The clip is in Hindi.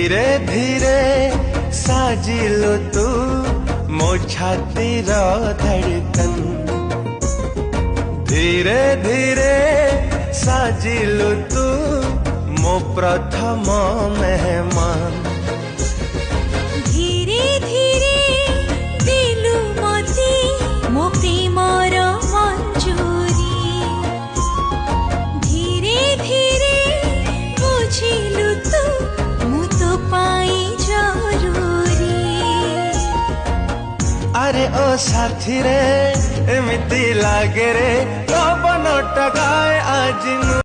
धीरे धीरे साजिलु तू मो छातीर धड़कन। धीरे धीरे साजिलु तू मो प्रथम मेहमान। धीरे धीरे दिलु मते मो प्रेमर मंजूरी। धीरे धीरे बुझिलु तू मु तो पाई जरूरी। अरे ओ साथी रे एमिति लागे रे पवन टगाए आज।